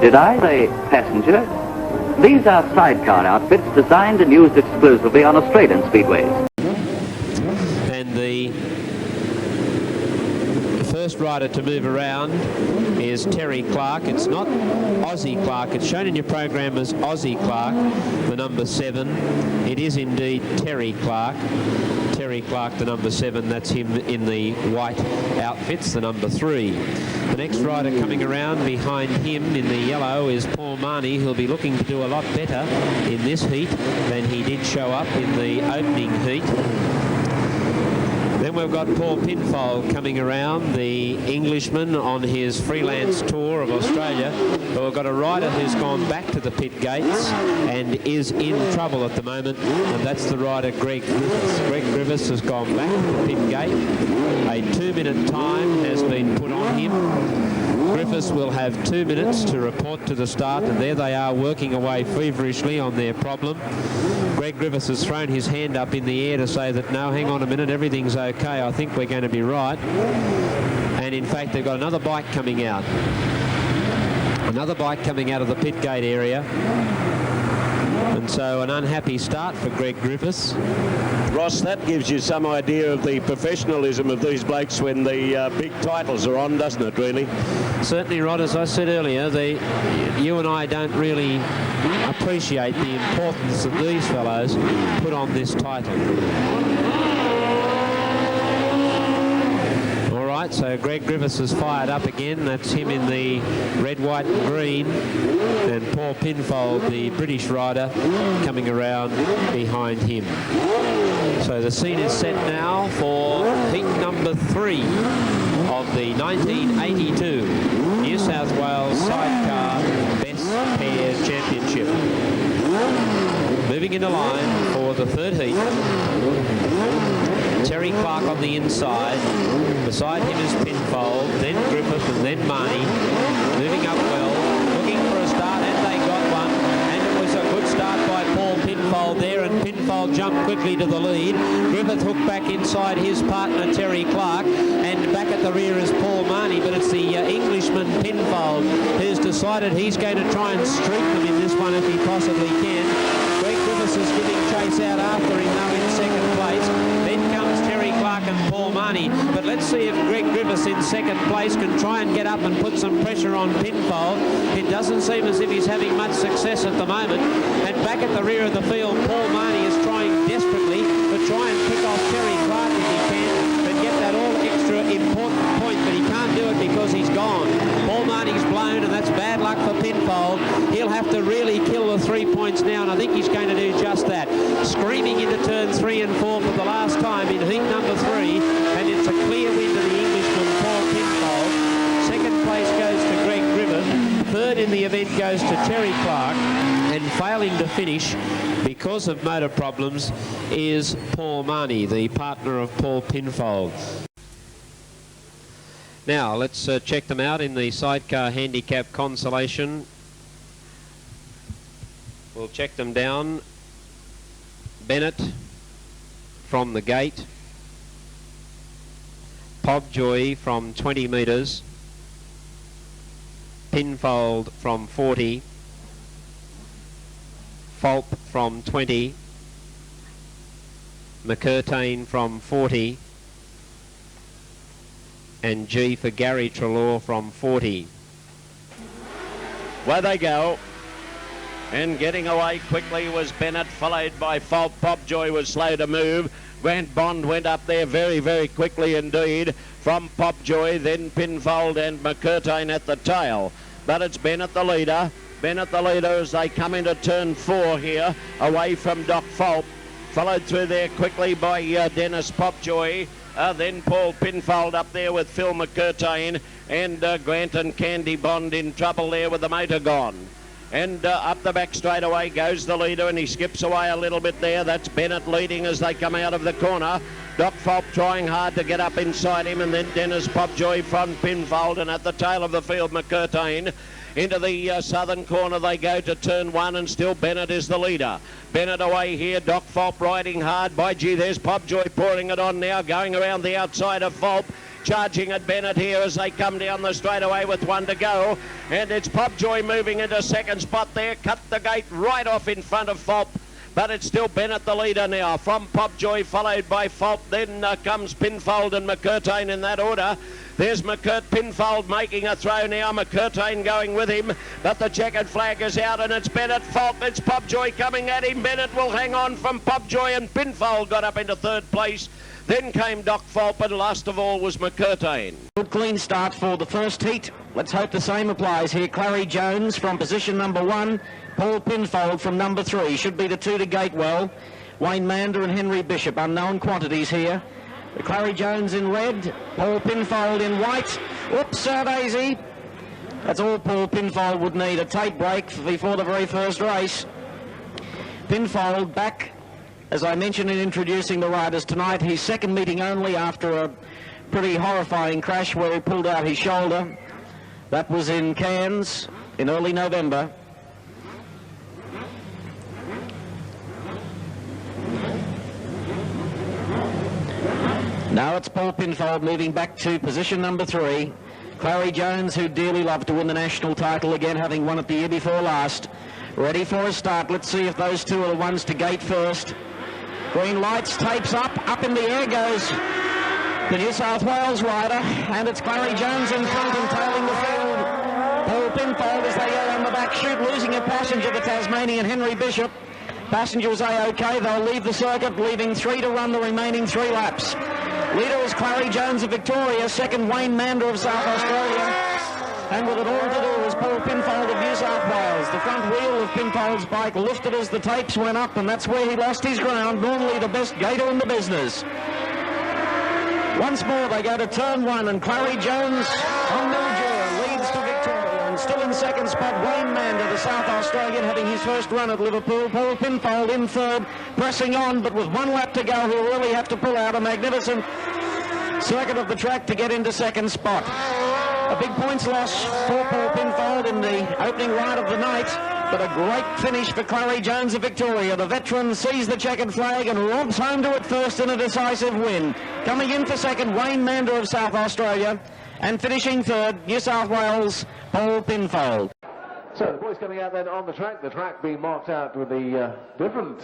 Did I say passenger? These are sidecar outfits designed and used exclusively on Australian speedways. And the first rider to move around is Terry Clark. It's not Aussie Clark. It's shown in your program as Aussie Clark, the number 7. It is indeed Terry Clark. Terry Clark, the number 7. That's him in the white outfits, the number 3. The next rider coming around behind him in the yellow is Paul Marnie, who'll be looking to do a lot better in this heat than he did show up in the opening heat. Then we've got Paul Pinfold coming around, the Englishman on his freelance tour of Australia. But we've got a rider who's gone back to the pit gates and is in trouble at the moment, and that's the rider Greg Griffiths. Greg Griffiths has gone back to the pit gate. A 2-minute time has been put on him. Griffiths will have 2 minutes to report to the start, and there they are working away feverishly on their problem. Greg Griffiths has thrown his hand up in the air to say that, no, hang on a minute, everything's okay, I think we're going to be right. And in fact, they've got another bike coming out. Another bike coming out of the pit gate area. And so an unhappy start for Greg Griffiths. Ross, that gives you some idea of the professionalism of these blokes when the big titles are on, doesn't it, really? Certainly, Rod, as I said earlier, you and I don't really appreciate the importance that these fellows put on this title. All right, so Greg Griffiths has fired up again. That's him in the red, white and green. And Paul Pinfold, the British rider, coming around behind him. So the scene is set now for heat number 3 of the 1982 New South Wales Sidecar Best Pair Championship. Moving into line for the 3rd heat. Terry Clark on the inside. Beside him is Pinfold, then Griffith and then Marnie. Moving up well, looking for a start, and they got one. And it was a good start by Paul Pinfold there, and Pinfold jumped quickly to the lead. Griffith hooked back inside his partner Terry Clark, and back at the rear is Paul Marnie, but it's the Englishman Pinfold who's decided he's going to try and streak them in this one if he possibly can. Greg Griffiths is giving chase out after him now in 2nd place. Then comes Terry Clark and Paul Marnie, but let's see if Greg Griffiths in 2nd place can try and get up and put some pressure on Pinfold. It doesn't seem as if he's having much success at the moment. And back at the rear of the field, Paul Marnie is trying desperately to try and pick off Terry Clark if he can and get that all extra important point, but he can't do it because he's gone. Paul Marnie's blown, and that's bad luck for Pinfold. He'll have to really kill the 3 points now, and I think he's going to do just that. Screaming into turns 3 and 4 for the last time in heat number 3, and it's a clear win to the Englishman Paul Pinfold. 2nd place goes to Greg Griffith. 3rd in the event goes to Terry Clark, and failing to finish because of motor problems is Paul Marnie, the partner of Paul Pinfold. Now let's check them out in the sidecar handicap consolation. We'll check them down. Bennett from the gate. Pobjoy from 20 metres. Pinfold from 40. Fulp from 20. McCurtain from 40. And G for Gary Treloar from 40. Where they go. And getting away quickly was Bennett, followed by Fulp. Pobjoy was slow to move. Grant Bond went up there very, very quickly indeed from Pobjoy, then Pinfold and McCurtain at the tail. But it's Bennett the leader. Bennett the leader as they come into turn 4 here, away from Doc Fulp. Followed through there quickly by Dennis Pobjoy. Then Paul Pinfold up there with Phil McCurtain, and Grant and Candy Bond in trouble there with the motor gone. And up the back straight away goes the leader, and he skips away a little bit there. That's Bennett leading as they come out of the corner. Doc Fulp trying hard to get up inside him, and then Dennis Pobjoy from Pinfold, and at the tail of the field McCurtain. Into the southern corner they go to turn 1, and still Bennett is the leader. Bennett away here, Doc Fulp riding hard. By gee, there's Pobjoy pouring it on now, going around the outside of Fulp. charging at Bennett here as they come down the straightaway with one to go. And it's Popjoy moving into second spot there. Cut the gate right off in front of Fulp. But it's still Bennett the leader now. From Popjoy, followed by Fulp. Then comes Pinfold and McCurtain in that order. There's Pinfold making a throw now. McCurtain going with him. But the checkered flag is out and it's Bennett. Fulp, it's Popjoy coming at him. Bennett will hang on from Popjoy and Pinfold got up into third place. Then came Doc Fulp and last of all was McCurtain. Good clean start for the first heat. Let's hope the same applies here. Clary Jones from position number 1. Paul Pinfold from number 3. Should be the 2 to Gatewell. Wayne Mander and Henry Bishop, unknown quantities here. Clary Jones in red, Paul Pinfold in white. Oops, Daisy. That's all Paul Pinfold would need, a tape break before the very first race. Pinfold back, as I mentioned in introducing the riders tonight, his second meeting only after a pretty horrifying crash where he pulled out his shoulder. That was in Cairns in early November. Now it's Paul Pinfold moving back to position number 3. Clary Jones, who dearly loved to win the national title again, having won it the year before last. Ready for a start. Let's see if those two are the ones to gate first. Green lights, tapes up in the air goes the New South Wales rider, and it's Clary Jones in front and tailing the field. Paul Pinfold as they go on the back chute, losing a passenger, the Tasmanian Henry Bishop. Passengers A-OK, they'll leave the circuit, leaving 3 to run the remaining 3 laps. Leader is Clary Jones of Victoria, second Wayne Mander of South Australia, and with it all to do is Paul Pinfold of New South Wales. The front wheel of Pinfold's bike lifted as the tapes went up, and that's where he lost his ground, normally the best gator in the business. Once more they go to turn 1, and Clary Jones on Mildura leads to Victoria, and still in second spot Wayne Mander, the South Australian, having his first run at Liverpool. Paul Pinfold in third, pressing on, but with 1 lap to go he'll really have to pull out a magnificent circuit of the track to get into second spot. A big points loss for Paul Pinfold in the opening ride of the night, but a great finish for Clary Jones of Victoria. The veteran sees the checkered flag and robs home to it first in a decisive win. Coming in for second, Wayne Mander of South Australia, and finishing third, New South Wales, Paul Pinfold. So the boys coming out then on the track being marked out with the different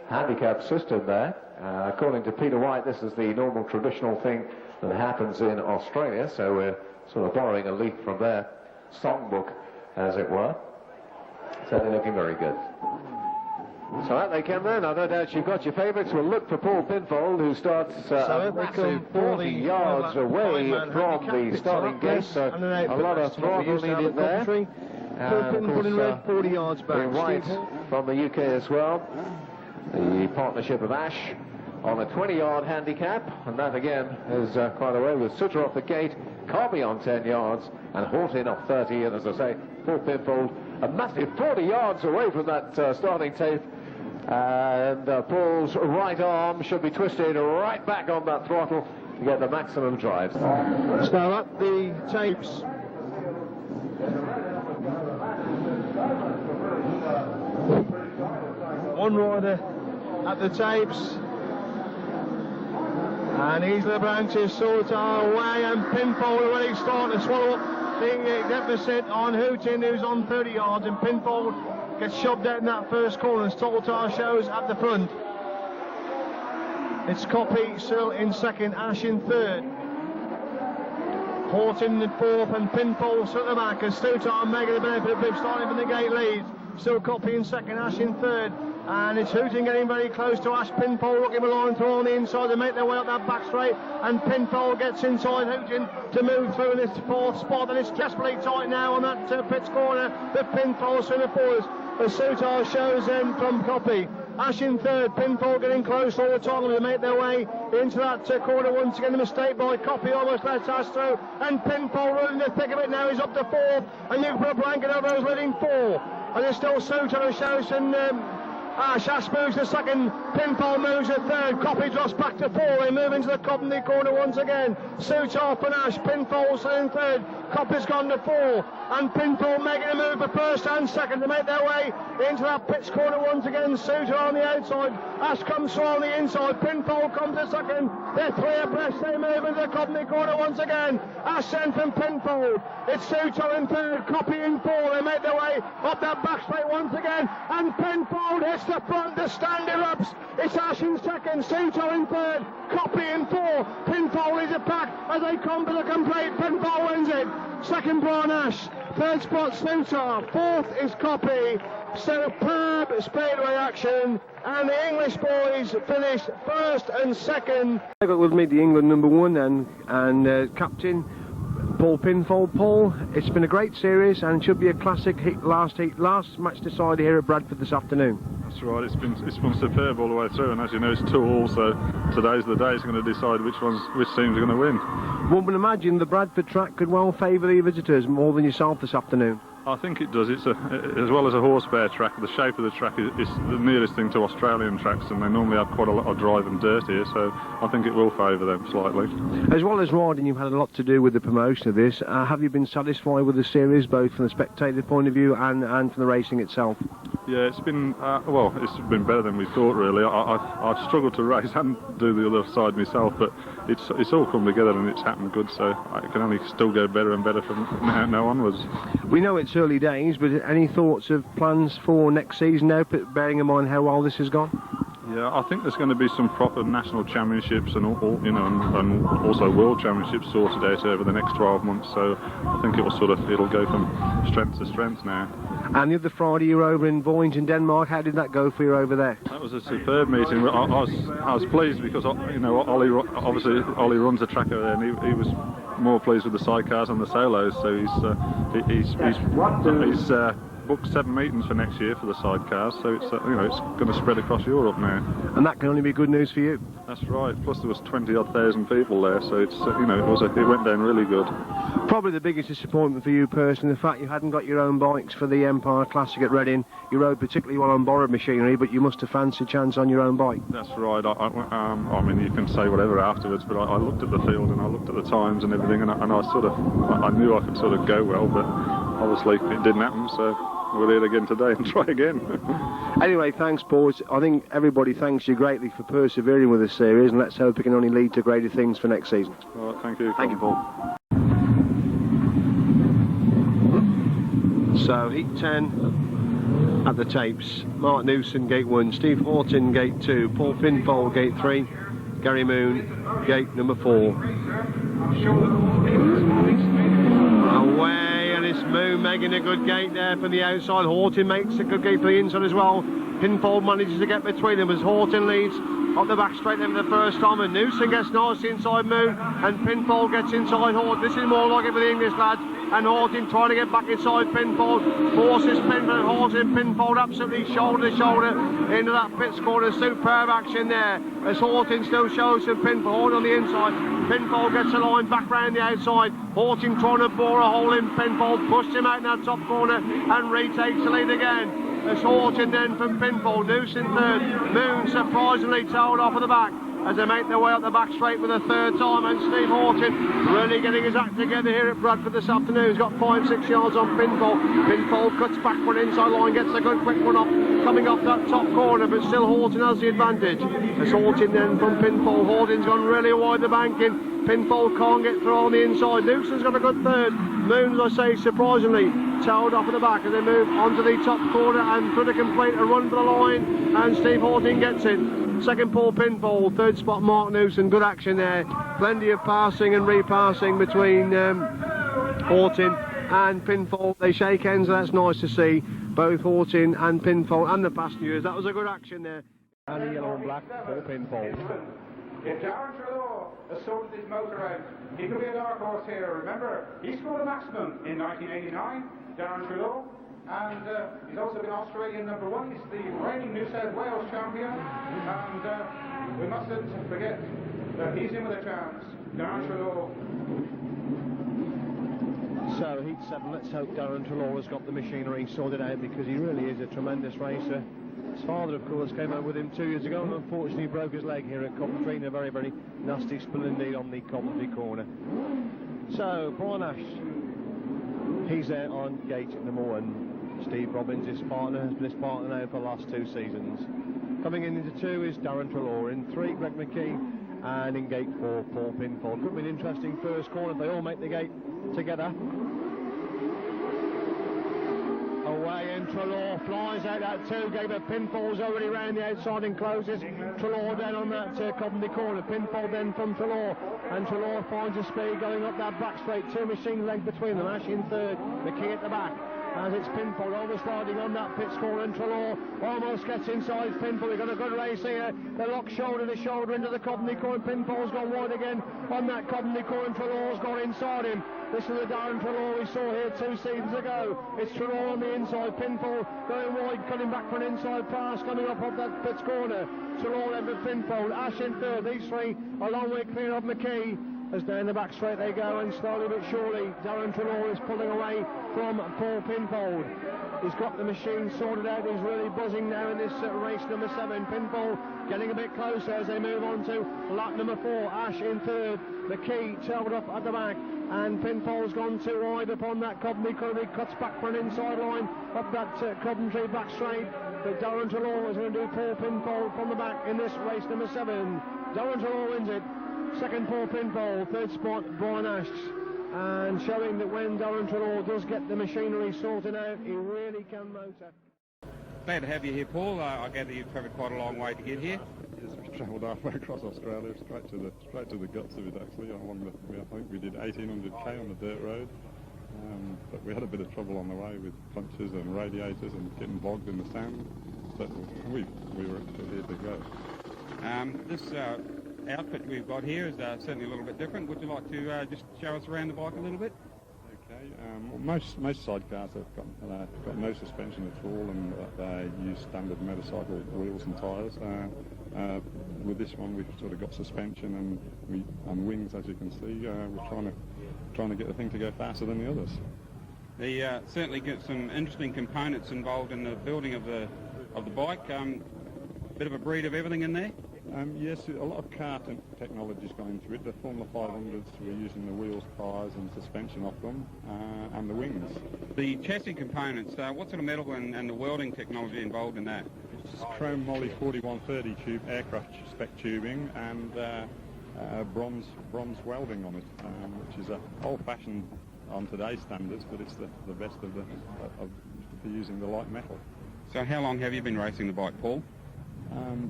handicap system there. According to Peter White, this is the normal traditional thing that happens in Australia, so we're sort of borrowing a leaf from their songbook, as it were. So they're looking very good. So out they come then. I no doubt you've got your favourites. We'll look for Paul Pinfold, who starts a massive 40 yards away from the starting gate. So a lot of throttle needed there. Paul Pinfold in red, 40 yards back. In white from the UK as well. The partnership of Ash on a 20-yard handicap, and that again is quite a way with Sutter off the gate, Carby on 10 yards, and Horton off 30. And as I say, Paul Pinfold a massive 40 yards away from that starting tape, and Paul's right arm should be twisted right back on that throttle to get the maximum drive. So up the tapes. One rider at the tapes, and he's the branches sort our way, and Pinfold already starting to swallow up the deficit on Hootin, who's on 30 yards, and Pinfold gets shoved out in that first corner, and Stoltar shows at the front. It's Copy still in second, Ash in third, Horton in fourth, and Pinfold still at the back, and Stoltar making the benefit of Biff starting from the gate lead. Still Copy in second, Ash in third, and it's Hootin getting very close to Ash. Pinfold looking along through on the inside to make their way up that back straight, and Pinfold gets inside Hootin to move through in this fourth spot, and it's desperately tight now on that pits corner. The Pinfold's in the forwards. The Sutar shows them from Copy. Ash in third, Pinfold getting close all the time to make their way into that corner. Once again, the mistake by Copy almost lets Ash through, and Pinfold running in the thick of it now. He's up to fourth, and you put a blanket over those leading four. And there's still Sutar who shows, and Ash moves to second, Pinfold moves to third, Copy drops back to 4, they move into the Copney corner once again. Sutar and Ash, Pinfold in third, Copy's gone to 4, and Pinfold making a move for first and second to make their way into that pits corner once again. Sutar on the outside, Ash comes through on the inside, Pinfold comes to second, they're 3 abreast, they move into the Copney corner once again. Ash sent from Pinfold, it's Sutar in third, Copy in 4, they make their way up that back straight once again, and Pinfold hits the front, the stand erupts, it's Ash in second, Sutar in third, Copy in 4, Pinfold is a pack as they come to the complete, Pinfold wins it, second Brian Ash, third spot Sutar, fourth is Copy. Superb Speedway action, and the English boys finished first and second. I got with me the England #1 and captain Paul Pinfold. Paul, it's been a great series and should be a classic last match decider here at Bradford this afternoon. That's right, it's been superb all the way through, and as you know it's 2 all, so today's the day it's going to decide which teams are going to win. One would imagine the Bradford track could well favour the visitors more than yourself this afternoon. I think it does. It's as well as a horsebear track, the shape of the track is the nearest thing to Australian tracks, and they normally have quite a lot of drive and dirt here, so I think it will favour them slightly. As well as riding, you've had a lot to do with the promotion of this. Have you been satisfied with the series, both from the spectator point of view and from the racing itself? Yeah, it's been well, it's been better than we thought really. I've struggled to race and do the other side myself, but it's all come together and it's happened good, so it can only still go better and better from now onwards. We know it's early days, but any thoughts of plans for next season now, bearing in mind how well this has gone? Yeah, I think there's going to be some proper national championships and all, you know, and also world championships sorted out over the next 12 months. So I think it'll go from strength to strength now. And the other Friday you were over in Voynes in Denmark. How did that go for you over there? That was a superb meeting. I was pleased because you know Ollie runs the track over there, and he was more pleased with the sidecars and the solos. So he's booked 7 meetings for next year for the sidecars, so it's it's going to spread across Europe now. And that can only be good news for you. That's right. Plus there was 20,000 people there, so it's it went down really good. Probably the biggest disappointment for you personally, the fact you hadn't got your own bikes for the Empire Classic at Reading. You rode particularly well on borrowed machinery, but you must have fancied a chance on your own bike. That's right. I mean, you can say whatever afterwards, but I looked at the field and I looked at the times and everything, and I knew I could sort of go well, but obviously it didn't happen, so we'll do it again today and try again. Anyway, thanks, Paul. I think everybody thanks you greatly for persevering with this series, and let's hope it can only lead to greater things for next season. All right, thank you. Thank you, Paul. So, heat 10 at the tapes. Mark Newson, gate 1, Steve Horton, gate 2, Paul Pinfold, gate 3, Gary Moon, gate number 4. Away, and it's Moon making a good gate there from the outside. Horton makes a good gate for the inside as well. Pinfold manages to get between them as Horton leads up the back straight then for the first time, and Newson gets nicely inside Moon, and Pinfold gets inside Horton. This is more like it for the English lads, and Horton trying to get back inside Pinfold, forces Pinfold, Horton, Pinfold absolutely shoulder to shoulder into that pits corner. Superb action there as Horton still shows some Pinfold. Horton on the inside, Pinfold gets a line back round the outside, Horton trying to bore a hole in Pinfold, pushed him out in that top corner and retakes the lead again. As Horton then from Pinfold, Newson third, Moon surprisingly tailed off at the back as they make their way up the back straight for the third time, and Steve Horton really getting his act together here at Bradford this afternoon. He's got 5-6 yards on Pinfold. Pinfold cuts back for an inside line, gets a good quick one off, coming off that top corner, but still Horton has the advantage. As Horton then from Pinfold, Horton's gone really wide the banking. Pinfold can't get through on the inside. Newson's got a good third. Moon, as I say, surprisingly tailed off at the back as they move onto the top corner and through to complete a run for the line, and Steve Horton gets it. Second Paul Pinfold, third spot Mark Newson. Good action there. Plenty of passing and repassing between Horton and Pinfold. They shake hands, and that's nice to see. Both Horton and Pinfold and the passengers. That was a good action there. And the yellow and black, Paul Pinfold. If Darren Trudeau has sorted his motor out, he could be a dark horse here. Remember, he scored a maximum in 1989, Darren Trudeau, and he's also been Australian #1. He's the reigning New South Wales champion, and we mustn't forget that he's in with a chance. Darren Trudeau. So, heat 7, let's hope Darren Trelaw has got the machinery sorted out, because he really is a tremendous racer. His father, of course, came out with him 2 years ago and unfortunately broke his leg here at Coventry in a very, very nasty spill indeed on the Coventry corner. So, Brian Ash, he's there on gate number 1. Steve Robbins, his partner, has been his partner now for the last 2 seasons. Coming in into 2 is Darren Treloar, in 3 Greg McKee, and in gate 4 Paul Pinfold. Could be an interesting first corner if they all make the gate together. Away, and Treloar flies out that 2 gate, but Pinfold's already round the outside and closes. Treloar down on that Coventry corner. Pinfold then from Treloar, and Treloar finds a speed going up that back straight. 2 machine length between them. Ash in 3rd, McKee at the back. As it's Pinfold oversliding on that pit corner, and Treloar almost gets inside Pinfold. We've got a good race here. They lock shoulder to shoulder into the Coventry corner. Pinfold's gone wide again on that Coventry corner, and Treloar's gone inside him. This is the Darren Treloar we saw here 2 seasons ago. It's Treloar on the inside. Pinfold going wide, cutting back for an inside pass, coming up off that pit corner. Treloar then with Pinfold. Ash in 3rd. These 3 a long way clear of McKee. As down the back straight they go, and slowly but surely Darren Treloar is pulling away from Paul Pinfold. He's got the machine sorted out. He's really buzzing now in this race number 7. Pinfold getting a bit closer as they move on to lap number 4. Ash in 3rd. McKee tailed up at the back, and Pinfold's gone too wide upon that Coventry corner. He cuts back for an inside line up that Coventry back straight. But Darren Treloar is going to do Paul Pinfold from the back in this race number 7. Darren Treloar wins it. 2nd Paul Pinfold, 3rd spot Brian Ash, and showing that when Darren Treloar does get the machinery sorted out, he really can motor. Glad to have you here, Paul. I gather you've travelled quite a long way to get here. Yes, we've travelled halfway across Australia, straight to the guts of it actually. I think we did 1800k on the dirt road, but we had a bit of trouble on the way with punches and radiators and getting bogged in the sand. But we were here to go. This outfit we've got here is certainly a little bit different. Would you like to just show us around the bike a little bit? Okay. Most sidecars have got no suspension at all, and they use standard motorcycle wheels and tyres. With this one, we've sort of got suspension and wings, as you can see. We're trying to get the thing to go faster than the others. They certainly get some interesting components involved in the building of the bike. Bit of a breed of everything in there. Yes, a lot of car technology's gone into it. The Formula 500s, we're using the wheels, tyres and suspension off them, and the wings. The chassis components, what sort of metal and the welding technology involved in that? It's just chrome moly 4130 tube, aircraft spec tubing, and bronze welding on it, which is old-fashioned on today's standards, but it's the best of for using the light metal. So how long have you been racing the bike, Paul?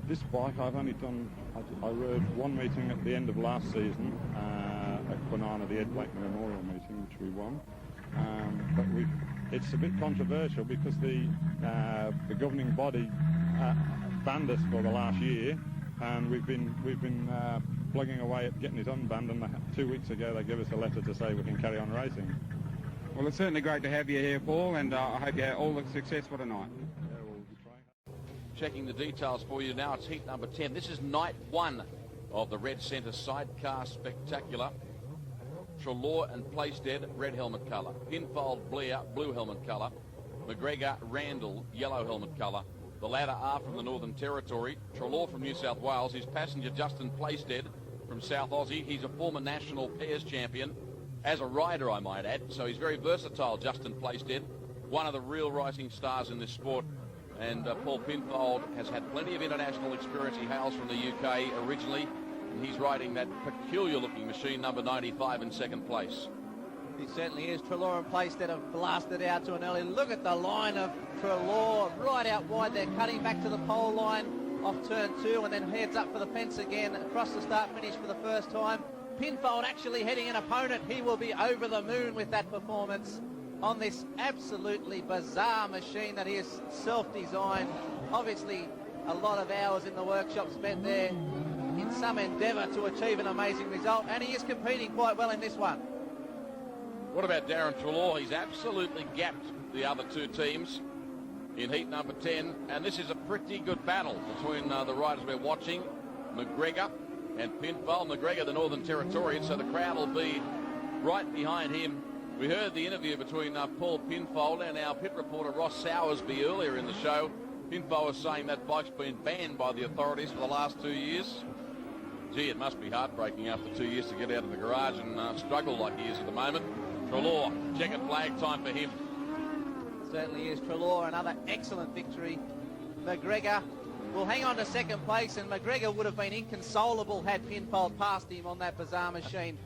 This bike I've only done, I rode one meeting at the end of last season at Quinana, the Ed Blackman Memorial meeting, which we won. But it's a bit controversial because the governing body banned us for the last year, and we've been plugging away at getting it unbanned, and 2 weeks ago they gave us a letter to say we can carry on racing. Well, it's certainly great to have you here, Paul, and I hope you have all the success for tonight. Checking the details for you now, it's heat number 10. This is night 1 of the Red Centre Sidecar Spectacular. Treloar and Placestead, red helmet colour. Pinfold, Blair, blue helmet colour. McGregor, Randall, yellow helmet colour. The latter are from the Northern Territory. Treloar from New South Wales. His passenger, Justin Placestead, from South Aussie. He's a former national pairs champion, as a rider, I might add. So he's very versatile, Justin Placestead. One of the real rising stars in this sport. And Paul Pinfold has had plenty of international experience. He hails from the UK originally, and he's riding that peculiar-looking machine, number 95, in 2nd place. He certainly is. Treloar and Placestead have blasted out to an early. Look at the line of Treloar right out wide. They're cutting back to the pole line off turn 2 and then heads up for the fence again across the start-finish for the first time. Pinfold actually heading an opponent. He will be over the moon with that performance on this absolutely bizarre machine that he has self-designed. Obviously a lot of hours in the workshop spent there in some endeavour to achieve an amazing result, and he is competing quite well in this one. What about Darren Treloar? He's absolutely gapped the other 2 teams in heat number 10, and this is a pretty good battle between the riders we're watching, McGregor and Pinfold. McGregor, the Northern Territorian, so the crowd will be right behind him. We heard the interview between Paul Pinfold and our pit reporter Ross Sowersby earlier in the show, Pinfold was saying that bike's been banned by the authorities for the last 2 years. Gee, it must be heartbreaking after 2 years to get out of the garage and struggle like he is at the moment. Trelaw, checkered flag time for him. Certainly is. Trelaw, another excellent victory. McGregor will hang on to second place, and McGregor would have been inconsolable had Pinfold passed him on that Bazaar machine.